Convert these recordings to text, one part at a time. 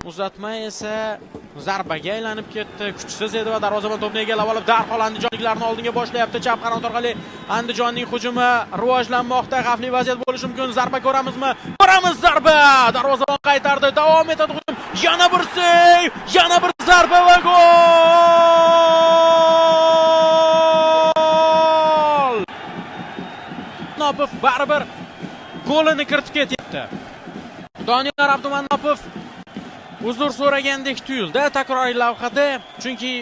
Uzatma esa zarbaga aylanib ketdi. Kuchsiz edi va darvozabon to'pni egallab olib, darhol andijonliklarni oldinga boshlayapti. Chap qanot orqali Andijonning hujumi rivojlanmoqda. Xavfli vaziyat bo'lishi mumkin. Zarba ko'ramizmi? Ko'ramiz zarba! Darvozabon qaytardi. Davom etadi hujum. Yana bir seyv, yana bir zarba va gol! Nopov baribir golini kiritib ketyapti. Doniyor Abdumannopov uzr so'ragandek tuyuldi takroriy lavhada, chunki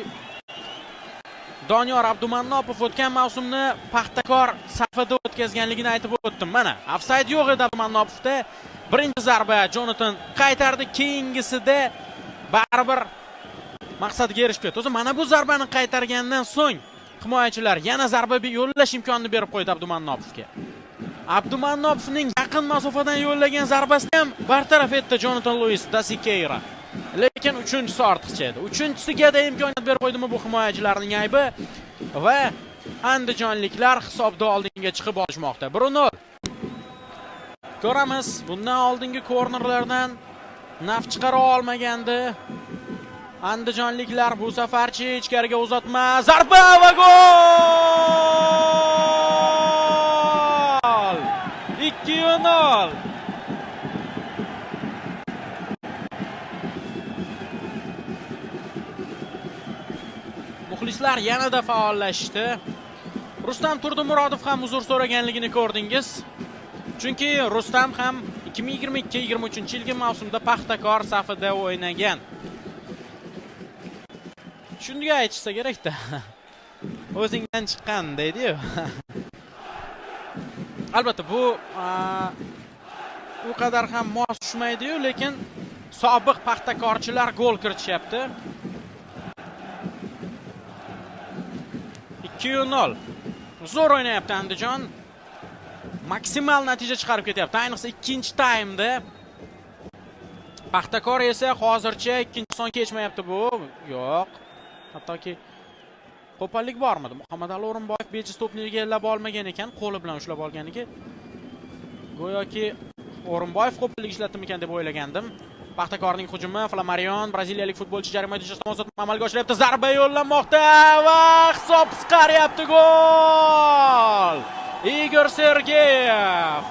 Doniyor Abdumannopov o'tgan mavsumni Paxtakor safida o'tkazganligini aytib o'tdim. Mana, ofsayd yo'q edi Abdumannopovda. Birinchi zarba Jonatan qaytardi, keyingisida baribir maqsadiga erishib ketdi. O'zi mana bu zarbani qaytargandan so'ng himoyachilar yana zarba yo'llash imkonini berib qo'ydi Abdumannopovga. Abdumannopovning yaqin masofadan yo'llagan zarbasini ham bartaraf etdi Jonatan Luis da Siqueira. Lekin uchinchisi ortiqcha edi. Uchinchisiga da imkoniyat berib qo'ydimi bu himoyachilarning aybi va andijonliklar hisobda oldinga chiqib olishmoqda. 1-0. Ko'ramiz, bundan oldingi kornerlardan naf chiqara olmagandi. Andijonliklar bu safarchi ichkariga uzatma, zarba va gol! 2-0. Muxlislar yanada faollashdi. Rustam Turdimurodov ham uzr so'raganligini ko'rdingiz. Chunki Rustam ham 2022-23-yilgi mavsumda Paxtakor safida o'ynagan. Shunga aytishsa kerak-da. O'zingdan chiqqan deydi-yu. Albatta bu u qadar ham mos tushmaydi-yu, lekin sobiq Paxtakorchilar gol kiritishyapti. 2-0. Zo'r o'ynayapti Andijon. Maksimal natija chiqarib ketyapti. Ayniqsa ikkinchi taymda. Paxtakor esa hozircha ikkinchi son kechmayapti bu. Yo'q. Hattoki qo'pollik bormidi? Muhammadali O'rinboyev bejiz to'pni egallab olmagan ekan, qo'li bilan ushlab olganiga. Go'yoki O'rinboyev qo'pollik ishlatdimikan deb o'ylagandim. Paxtakorning hujumi, Flamarion, braziliyalik futbolchi jarima maydonchasidan uzatma amalga oshiryapti. Zarba yo'llanmoqda va hisob qisqaryapti. Gol! Igor Sergeyev.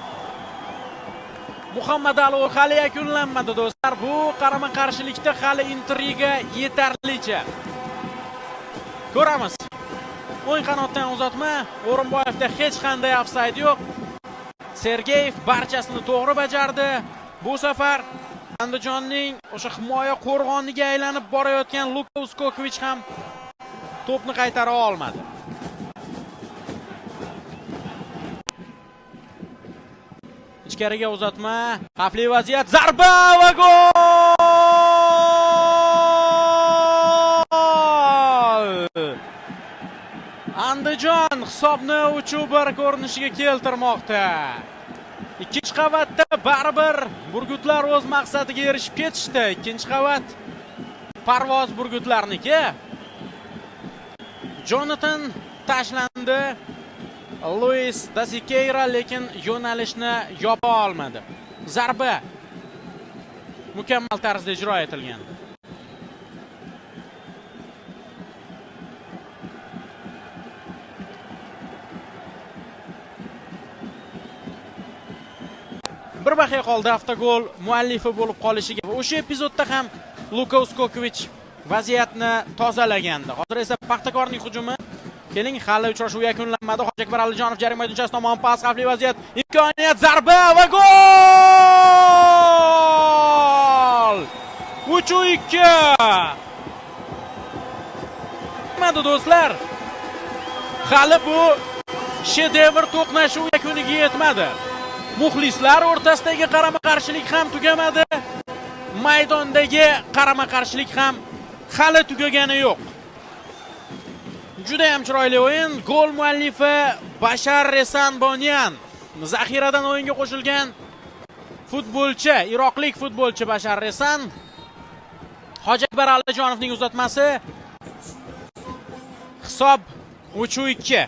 Muhammadali hali yakunlanmadi do'stlar. Bu qarama-qarshilikda hali intriga yetarlicha. Ko'ramiz. O'ng qanotdan uzatma, O'rinboyevda hech qanday ofsayd yo'q. Sergeyev barchasini to'g'ri bajardi. Bu safar Andijonning o'sha himoya qo'rg'oniga aylanib borayotgan Luka Uskokovich ham to'pni qaytara olmadi. Ichkariga uzatma, xavfli vaziyat, zarba va gol! Andijon hisobni 3-1 ko'rinishiga keltirmoqda. Ikkinchi qavatda baribir burgutlar o'z maqsadiga erishib ketishdi. Ikkinchi qavat parvoz burgutlarniki. Jonatan tashlandi. Luis da Siqueira lekin yo'nalishni yopa olmadi. Zarba mukammal tarzda ijro etilgan. Bir baqiy qoldi avtogol muallifi bo'lib qolishiga. O'sha epizodda ham Luka Uskokovich vaziyatni tozalagandi. Hozir esa Paxtakorning hujumi. Keling, hali uchrashuv yakunlanmadi. Hojiakbar Alijonov jarima maydonchasi tomon pas, xavfli vaziyat, imkoniyat, zarba va gol! 3-2. Mana do'stlar, hali bu shedevr to'qnashuv yakuniga yetmadi. Muxlislar o'rtasidagi qarama-qarshilik ham tugamadi. Maydondagi qarama-qarshilik ham hali tugagani yo'q. Juda ham chiroyli o'yin. Gol muallifi Bashar Resanbonyan. Zaxiradan o'yinga qo'shilgan futbolchi, iroqlik futbolchi Bashar Resan. Hojiakbar Alijonovning uzatmasi. Hisob 3-2.